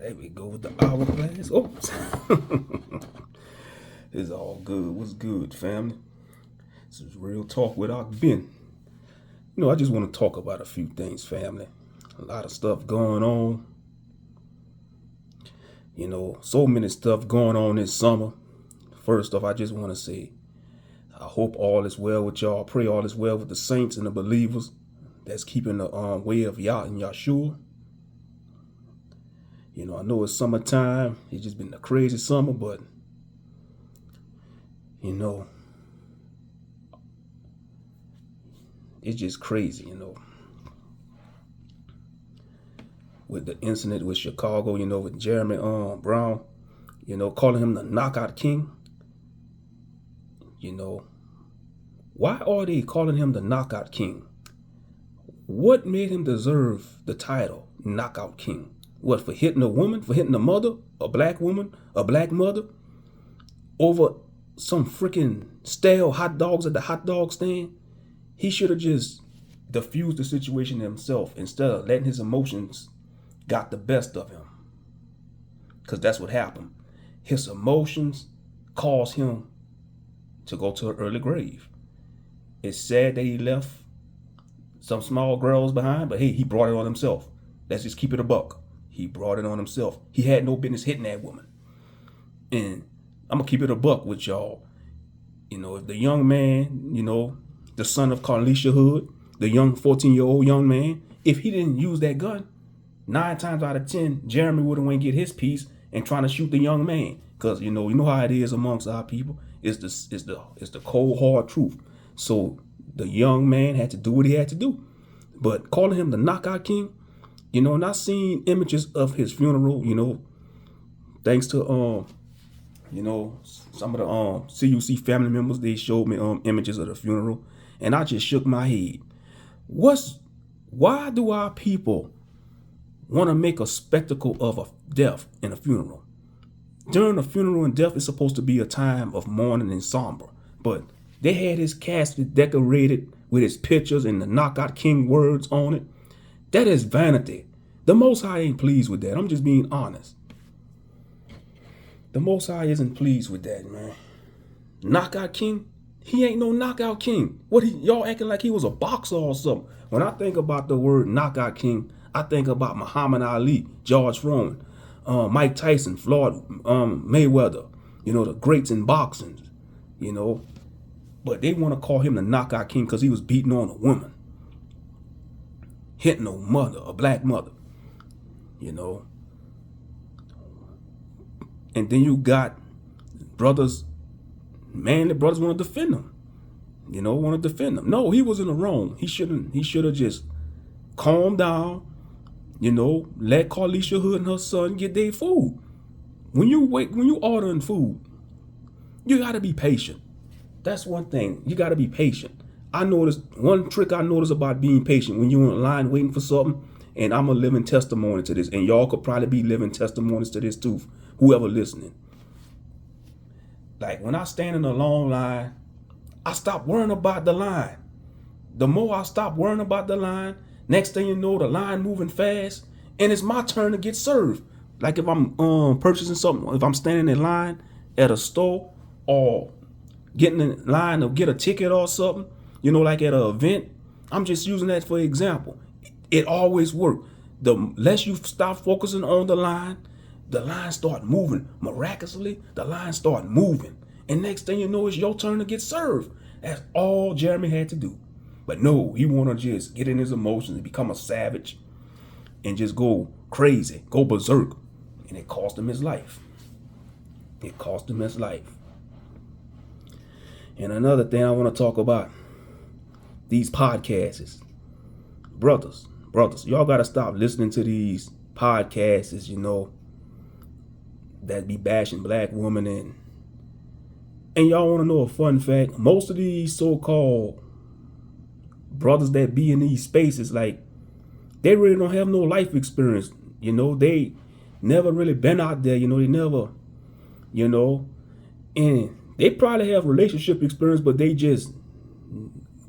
There we go with the hourglass. Oops. It's all good. What's good, family? This is Real Talk with Ben. I just want to talk about a few things, family. A lot of stuff going on. So many stuff going on this summer. First off, I just want to say, I hope all is well with y'all. I pray all is well with the saints and the believers that's keeping the way of Yah and Yahshua. I know it's summertime. It's just been a crazy summer, but it's just crazy, with the incident with Chicago, with Jeremy Brown, calling him the knockout king. Why are they calling him the knockout king? What made him deserve the title knockout king? What, for hitting a woman, for hitting a mother, a black woman, a black mother, over some freaking stale hot dogs at the hot dog stand? He should have just diffused the situation himself instead of letting his emotions got the best of him. Because that's what happened. His emotions caused him to go to an early grave. It's sad that he left some small girls behind, but hey, he brought it on himself. Let's just keep it a buck. He brought it on himself. He had no business hitting that woman. And I'm going to keep it a buck with y'all. If the young man, the son of Carlisha Hood, the young 14-year-old young man, if he didn't use that gun, 9 times out of 10, Jeremy would have went get his piece and trying to shoot the young man. Because you know how it is amongst our people. It's the cold hard truth. So the young man had to do what he had to do. But calling him the knockout king, and I seen images of his funeral, thanks to some of the CUC family members, they showed me images of the funeral, and I just shook my head. Why do our people want to make a spectacle of a death in a funeral? During a funeral and death, it's supposed to be a time of mourning and somber, but they had his casket decorated with his pictures and the knockout king words on it. That is vanity. The Most High ain't pleased with that. I'm just being honest. The Most High isn't pleased with that, man. Knockout king? He ain't no knockout king. Y'all acting like he was a boxer or something. When I think about the word knockout king, I think about Muhammad Ali, George Foreman, Mike Tyson, Floyd Mayweather, the greats in boxing, But they want to call him the knockout king because he was beating on a woman. Hitting a mother, a black mother, And then you got manly brothers want to defend him. Want to defend him. No, he was in the wrong. He should have just calmed down, let Carlisha Hood and her son get their food. When you ordering food, you got to be patient. That's one thing. You got to be patient. One trick I noticed about being patient when you're in line waiting for something, and I'm a living testimony to this, and y'all could probably be living testimonies to this too, whoever listening. Like when I stand in a long line, I stop worrying about the line. The more I stop worrying about the line, next thing you know, the line moving fast, and it's my turn to get served. Like if I'm purchasing something, if I'm standing in line at a store or getting in line to get a ticket or something, like at an event, I'm just using that for example. It always works. The less you stop focusing on the line start moving. Miraculously, the line start moving. And next thing you know, it's your turn to get served. That's all Jeremy had to do. But no, he want to just get in his emotions and become a savage and just go crazy, go berserk. And it cost him his life. It cost him his life. And another thing I want to talk about, these podcasts. Brothers, y'all got to stop listening to these podcasts, that be bashing black women. And y'all want to know a fun fact? Most of these so-called brothers that be in these spaces, like, they really don't have no life experience. They never really been out there. They never, and they probably have relationship experience, but they just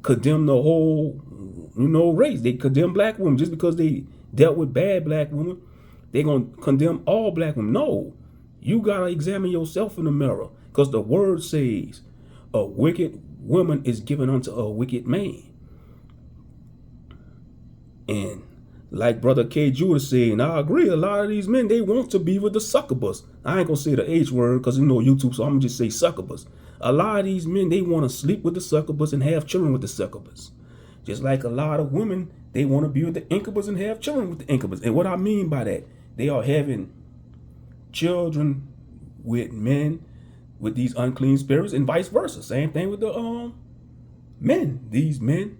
condemn the whole, race. They condemn black women just because they dealt with bad black women. They're going to condemn all black women. No, you got to examine yourself in the mirror, because the word says a wicked woman is given unto a wicked man. And like Brother K. Judah said, and I agree, a lot of these men, they want to be with the succubus. I ain't going to say the H word because you know YouTube, so I'm going to just say succubus. A lot of these men, they want to sleep with the succubus and have children with the succubus. Just like a lot of women, they want to be with the incubus and have children with the incubus. And what I mean by that, they are having children with men with these unclean spirits and vice versa. Same thing with the men. These men,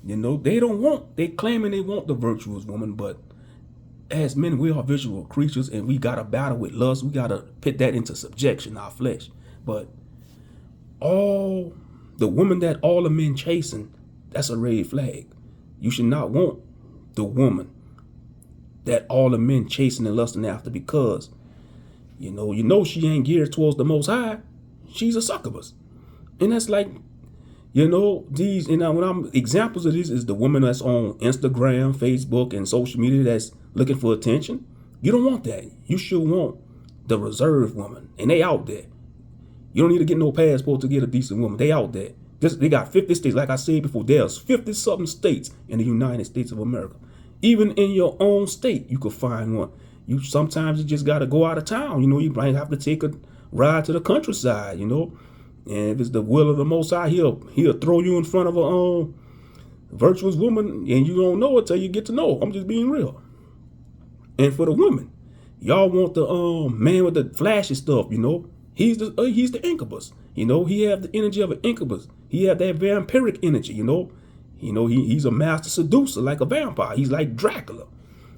you know, they claiming they want the virtuous woman, but as men, we are visual creatures and we got to battle with lust. We got to put that into subjection, our flesh. But all the woman that all the men chasing, that's a red flag. You should not want the woman that all the men chasing and lusting after, because you know she ain't geared towards the Most High. She's a succubus. And that's like, you know, these, and when I'm examples of this is the woman that's on Instagram, Facebook, and social media that's looking for attention. You don't want that. You should want the reserved woman, and they out there. You don't need to get no passport to get a decent woman. They out there. They got 50 states. Like I said before, there's 50-something states in the United States of America. Even in your own state, you could find one. Sometimes you just got to go out of town. You know, you might have to take a ride to the countryside, you know. And if it's the will of the Most High, he'll throw you in front of a virtuous woman, and you don't know it till you get to know. I'm just being real. And for the women, y'all want the man with the flashy stuff, you know. He's the incubus, you know. He have the energy of an incubus. He have that vampiric energy, you know. He's a master seducer like a vampire. He's like Dracula.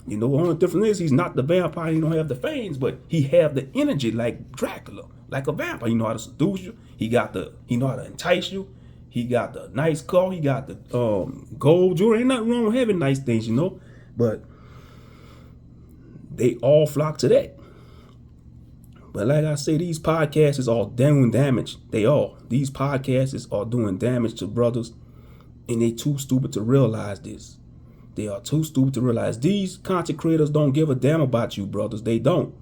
You know, the only difference is he's not the vampire. He don't have the fangs, but he have the energy like Dracula, like a vampire. He know how to seduce you. He know how to entice you. He got the nice car. He got the gold jewelry. Ain't nothing wrong with having nice things, you know. But they all flock to that. But like I say, these podcasts are doing damage. These podcasts are doing damage to brothers, and they too stupid to realize this. They are too stupid to realize these content creators don't give a damn about you, brothers. They don't.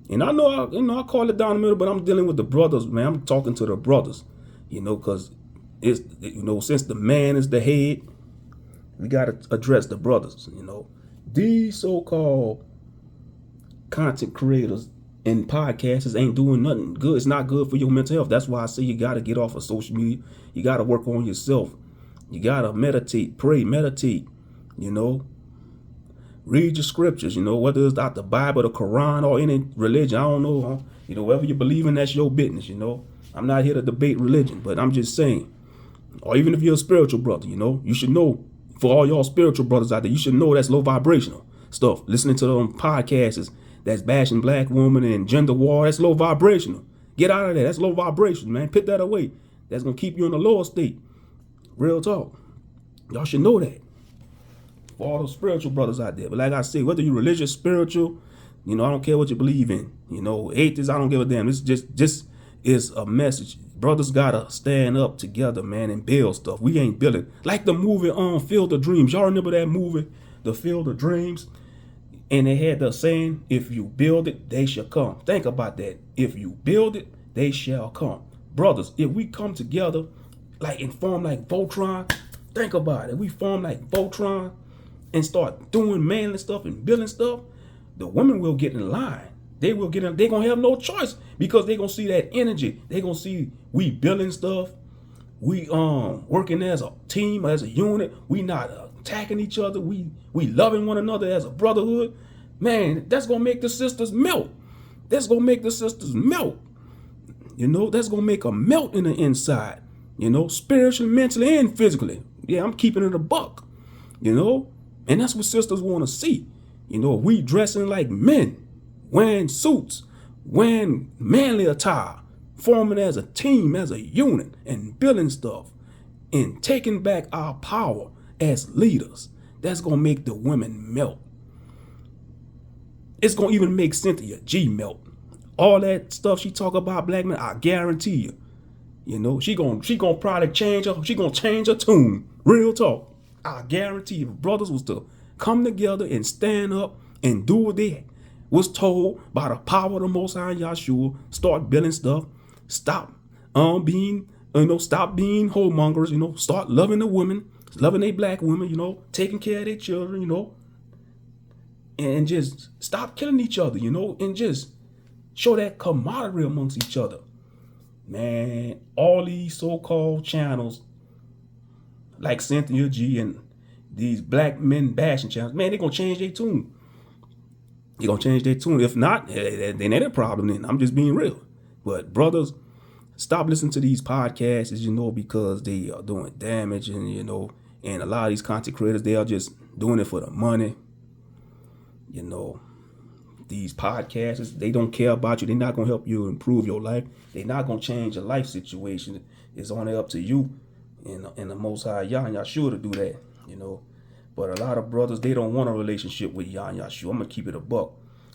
And I know I call it down the middle, but I'm dealing with the brothers, man. I'm talking to the brothers, you know, because it's, you know, since the man is the head, we got to address the brothers, you know. These so-called content creators and podcasters ain't doing nothing good. It's not good for your mental health. That's why I say you got to get off of social media. You got to work on yourself. You got to meditate, pray, meditate, you know. Read your scriptures, you know, whether it's out the Bible, the Quran, or any religion. I don't know, huh? You know, whatever you believe in, that's your business, you know. I'm not here to debate religion, but I'm just saying. Or even if you're a spiritual brother, you know, you should know, for all y'all spiritual brothers out there, you should know that's low vibrational stuff. Listening to them podcasts that's bashing black women and gender war, that's low vibrational. Get out of there. That's low vibration, man. Put that away. That's going to keep you in a lower state. Real talk. Y'all should know that. For all those spiritual brothers out there. But like I say, whether you're religious, spiritual, you know, I don't care what you believe in. You know, atheists, I don't give a damn. This just is a message. Brothers gotta stand up together, man, and build stuff. We ain't building. Like the movie Field of Dreams. Y'all remember that movie, The Field of Dreams? And they had the saying, if you build it, they shall come. Think about that. If you build it, they shall come. Brothers, if we come together like and form like Voltron, think about it. We form like Voltron and start doing manly stuff and building stuff, the women will get in line. They will get in. They're going to have no choice because they're going to see that energy. They're going to see we building stuff. We working as a team, as a unit. We not attacking each other. We loving one another as a brotherhood. Man, that's going to make the sisters melt. That's going to make the sisters melt. You know, that's going to make them melt in the inside. You know, spiritually, mentally, and physically. Yeah, I'm keeping it a buck. You know, and that's what sisters want to see. You know, we dressing like men, wearing suits, wearing manly attire, forming as a team, as a unit, and building stuff, and taking back our power as leaders. That's going to make the women melt. It's going to even make Cynthia G melt. All that stuff she talk about black men, I guarantee you. You know, she gonna probably change her. She gonna change her tune. Real talk. I guarantee you, if brothers was to come together and stand up and do what they was told by the power of the Most High Yahshua. Start building stuff. Stop being, stop being whoremongers, start loving the women, loving their black women, taking care of their children, and just stop killing each other, and just show that camaraderie amongst each other. Man, all these so-called channels like Cynthia G and these black men bashing channels, man, they're going to change their tune. They're going to change their tune. If not, then ain't a problem then. I'm just being real. But brothers, stop listening to these podcasts, because they are doing damage and, and a lot of these content creators, they are just doing it for the money. These podcasts, they don't care about you. They're not going to help you improve your life. They're not going to change your life situation. It's only up to you and the Most High Yah and Yahshua to do that, But a lot of brothers, they don't want a relationship with Yah and Yahshua. I'm going to keep it a buck.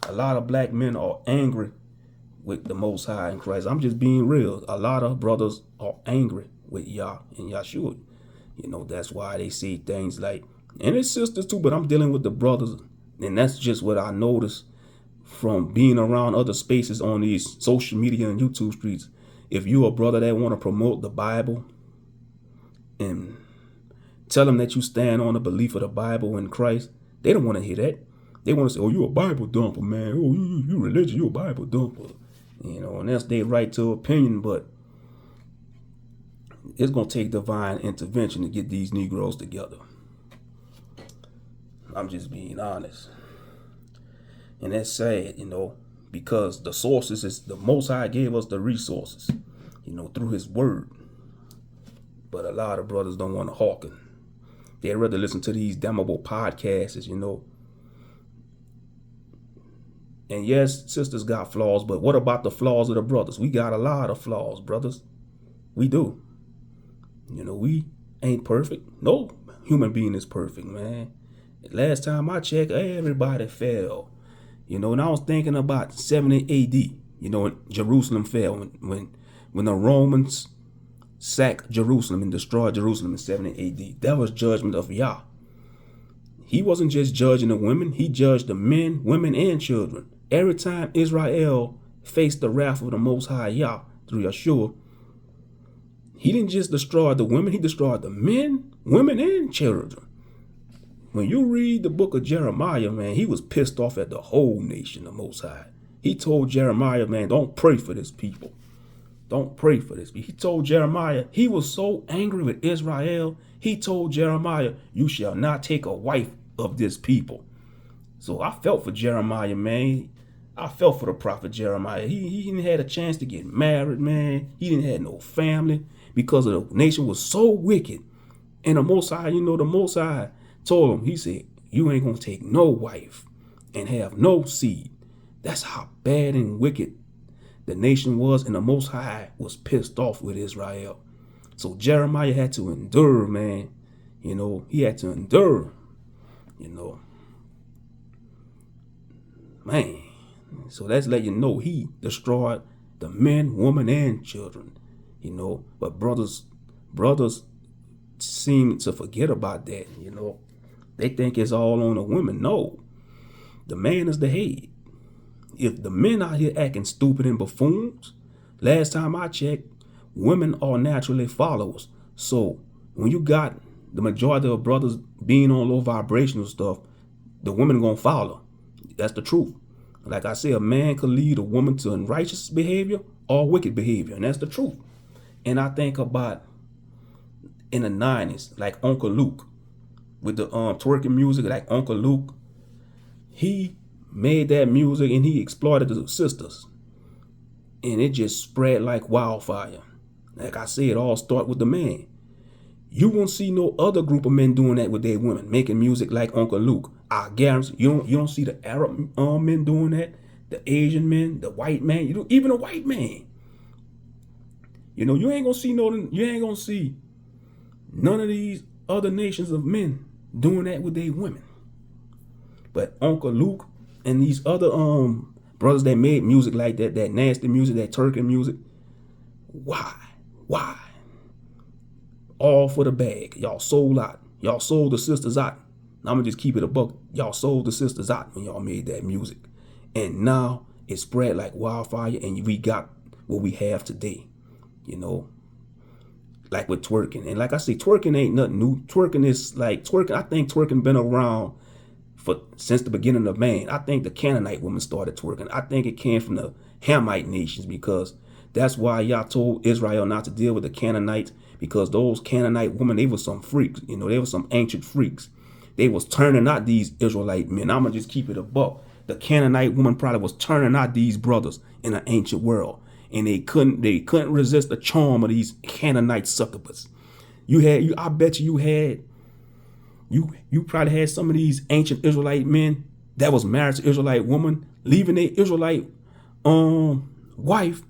A lot of black men are angry with the Most High in Christ. I'm just being real. A lot of brothers are angry with Yah and Yahshua. That's why they say things like, and it's sisters too, but I'm dealing with the brothers. And that's just what I noticed from being around other spaces on these social media and YouTube streets. If you're a brother that want to promote the Bible and tell them that you stand on the belief of the Bible in Christ, they don't want to hear that. They want to say, oh, you a Bible dumper, man. Oh, you religious, you a Bible dumper. And that's their right to opinion, but it's going to take divine intervention to get these Negroes together. I'm just being honest. And that's sad, because the sources is the Most High gave us the resources, through his word. But a lot of brothers don't want to hearken. They'd rather listen to these damnable podcasts, And yes, sisters got flaws, but what about the flaws of the brothers? We got a lot of flaws, brothers. We do. We ain't perfect. No human being is perfect, man. Last time I checked, everybody fell. And I was thinking about 70 AD, when Jerusalem fell, when the Romans sacked Jerusalem and destroyed Jerusalem in 70 AD. That was judgment of Yah. He wasn't just judging the women, he judged the men, women, and children. Every time Israel faced the wrath of the Most High Yah through Yahshua, he didn't just destroy the women, he destroyed the men, women, and children. When you read the book of Jeremiah, man, he was pissed off at the whole nation, the Most High. He told Jeremiah, man, don't pray for this people. Don't pray for this. He told Jeremiah, he was so angry with Israel, he told Jeremiah, you shall not take a wife of this people. So I felt for Jeremiah, man. I felt for the prophet Jeremiah. He didn't have a chance to get married, man. He didn't have no family because the nation was so wicked. And the Most High, the Most High told him, he said, you ain't going to take no wife and have no seed. That's how bad and wicked the nation was, and the Most High was pissed off with Israel. So Jeremiah had to endure, man. He had to endure, Man. So that's let you know he destroyed the men, women, and children, But brothers seem to forget about that, They think it's all on the women. No, the man is the head. If the men out here acting stupid and buffoons, last time I checked, women are naturally followers. So when you got the majority of brothers being on low vibrational stuff, the women gonna follow. That's the truth. Like I say, a man could lead a woman to unrighteous behavior or wicked behavior, and that's the truth. And I think about in the 90s, like Uncle Luke, with the twerking music, like Uncle Luke, he made that music and he exploited the sisters. And it just spread like wildfire. Like I said, it all start with the man. You won't see no other group of men doing that with their women, making music like Uncle Luke. I guarantee you don't see the Arab men doing that, the Asian men, the white man, even a white man. You ain't gonna see none of these other nations of men doing that with their women. But Uncle Luke and these other brothers that made music like that nasty music, that Turkic music, why? All for the bag. Y'all sold out. Y'all sold the sisters out I'm gonna just keep it a buck. Y'all sold the sisters out when y'all made that music. And now it spread like wildfire, and we got what we have today, you know, like with twerking. And like I say, twerking ain't nothing new. Twerking is like twerking. I think twerking been around since the beginning of man. I think the Canaanite women started twerking. I think it came from the Hamite nations, because that's why y'all told Israel not to deal with the Canaanites, because those Canaanite women, they were some freaks. You know, they were some ancient freaks. They was turning out these Israelite men. I'm gonna just keep it a buck. The Canaanite woman probably was turning out these brothers in an ancient world, and they couldn't resist the charm of these Canaanite succubus. I bet you probably had some of these ancient Israelite men that was married to Israelite woman, leaving their Israelite wife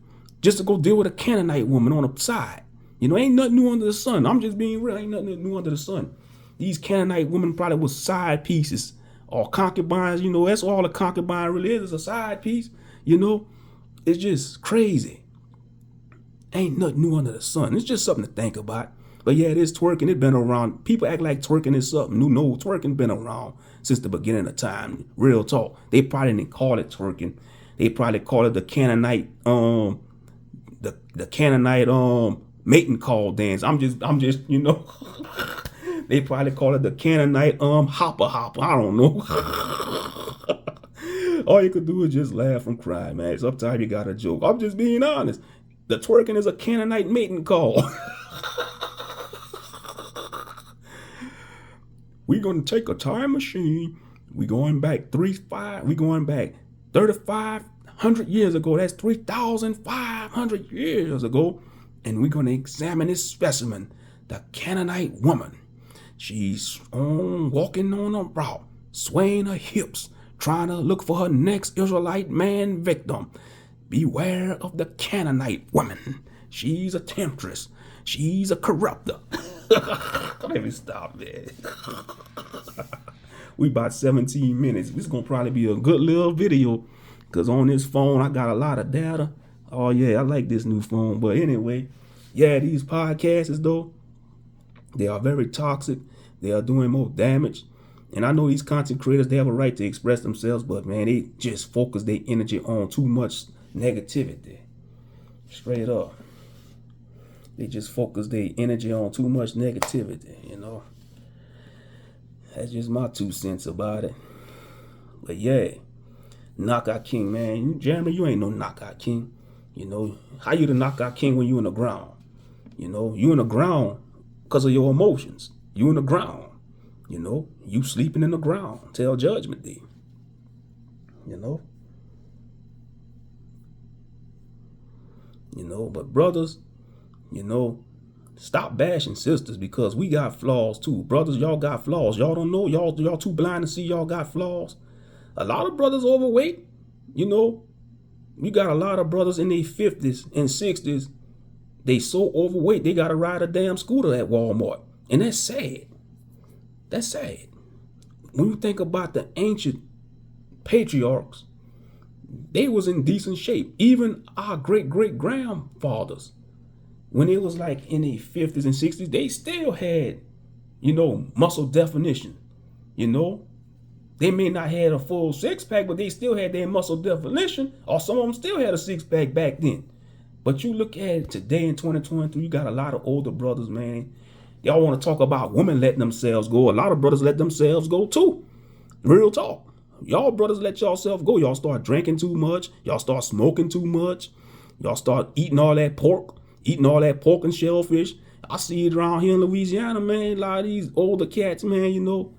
just to go deal with a Canaanite woman on the side. You know, ain't nothing new under the sun. I'm just being real. Ain't nothing new under the sun. These Canaanite women probably was side pieces or concubines. You know, that's all a concubine really is a side piece. You know, it's just crazy. Ain't nothing new under the sun. It's just something to think about. But yeah, it is twerking. It's been around. People act like twerking is something new. No, twerking been around since the beginning of time. Real talk. They probably didn't call it twerking. They probably call it the Canaanite, the Canaanite mating call dance. I'm just, you know, they probably call it the Canaanite hopper. I don't know. All you could do is just laugh and cry, man. Sometimes you gotta joke. I'm just being honest. The twerking is a Canaanite mating call. We're gonna take a time machine. We're going back 3,500 years ago. That's 3,500 years ago. And we're gonna examine this specimen, the Canaanite woman. She's walking on a route, swaying her hips, trying to look for her next Israelite man victim. Beware of the Canaanite woman. She's a temptress. She's a corrupter. Let me stop, man. We about 17 minutes. This is going to probably be a good little video, because on this phone, I got a lot of data. Oh, yeah, I like this new phone. But anyway, yeah, these podcasts, though, they are very toxic. They are doing more damage. And I know these content creators, they have a right to express themselves, but, man, they just focus their energy on too much negativity. Straight up. They just focus their energy on too much negativity, you know. That's just my 2 cents about it. But yeah, knockout king, man. Jeremy, you ain't no knockout king. You know, how you the knockout king when you in the ground? You know, you in the ground because of your emotions. You in the ground. You know, you sleeping in the ground till judgment day. You know. You know, but brothers, you know, stop bashing sisters, because we got flaws too. Brothers, y'all got flaws. Y'all don't know. Y'all too blind to see y'all got flaws. A lot of brothers overweight. You know, you got a lot of brothers in their 50s and 60s. They so overweight, they got to ride a damn scooter at Walmart. And that's sad. That's sad. When you think about the ancient patriarchs, they was in decent shape. Even our great-great-grandfathers, when it was like in their 50s and 60s, they still had, you know, muscle definition. You know, they may not have a full 6-pack, but they still had their muscle definition, or some of them still had a 6-pack back then. But you look at it today in 2023, you got a lot of older brothers, man. Y'all want to talk about women letting themselves go. A lot of brothers let themselves go too. Real talk. Y'all brothers let yourself go. Y'all start drinking too much. Y'all start smoking too much. Y'all start eating all that pork and shellfish. I see it around here in Louisiana, man. A lot of these older cats, man, you know,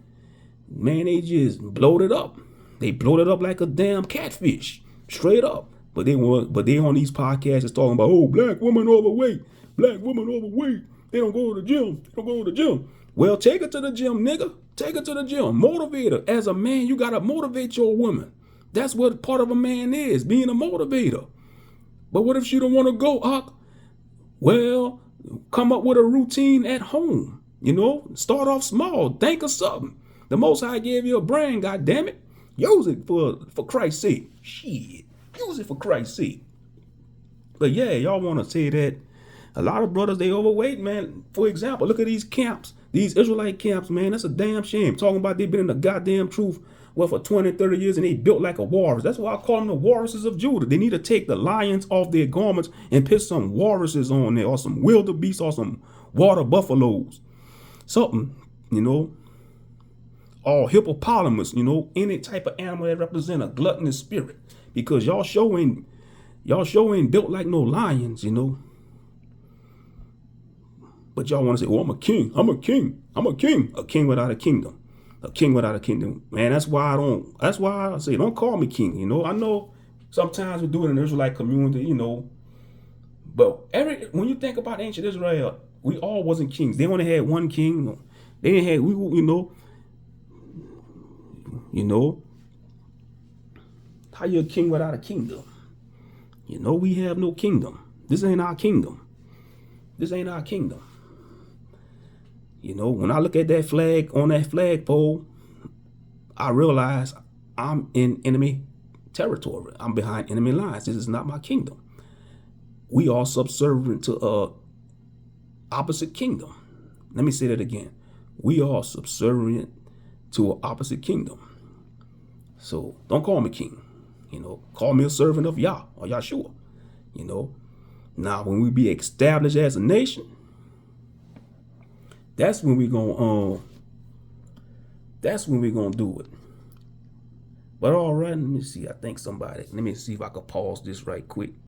man, they just bloated up. They bloated up like a damn catfish, straight up. But they on these podcasts is talking about, oh, black woman overweight. They don't go to the gym. Well, take her to the gym, nigga. Take her to the gym. Motivate her. As a man, you got to motivate your woman. That's what part of a man is, being a motivator. But what if she don't want to go, Huck? Well, come up with a routine at home. You know, start off small. Think of something. The Most High gave you a brain, goddammit. Use it for Christ's sake. Shit. Use it for Christ's sake. But yeah, y'all want to say that A lot of brothers, they overweight, man. For example, look at these camps, these Israelite camps, man. That's a damn shame. Talking about they've been in the goddamn truth, well, for 20, 30 years, and they built like a walrus. That's why I call them the walruses of Judah. They need to take the lions off their garments and put some walruses on there, or some wildebeest, or some water buffaloes. Something, you know, or hippopotamus, you know, any type of animal that represent a gluttonous spirit. Because y'all show ain't built like no lions, you know. But y'all want to say, oh, I'm a king. I'm a king. I'm a king. A king without a kingdom. A king without a kingdom. Man, that's why I say, don't call me king. You know, I know sometimes we do it in the Israelite community, you know. But when you think about ancient Israel, we all wasn't kings. They only had one king. They didn't have, you know, how you a king without a kingdom? You know, we have no kingdom. This ain't our kingdom. This ain't our kingdom. You know, when I look at that flag on that flagpole, I realize I'm in enemy territory. I'm behind enemy lines. This is not my kingdom. We are subservient to a opposite kingdom. Let me say that again. We are subservient to an opposite kingdom. So don't call me king. You know, call me a servant of Yah or Yahshua. You know, now when we be established as a nation, that's when we're gonna do it. But all right, let me see. I think let me see if I can pause this right quick.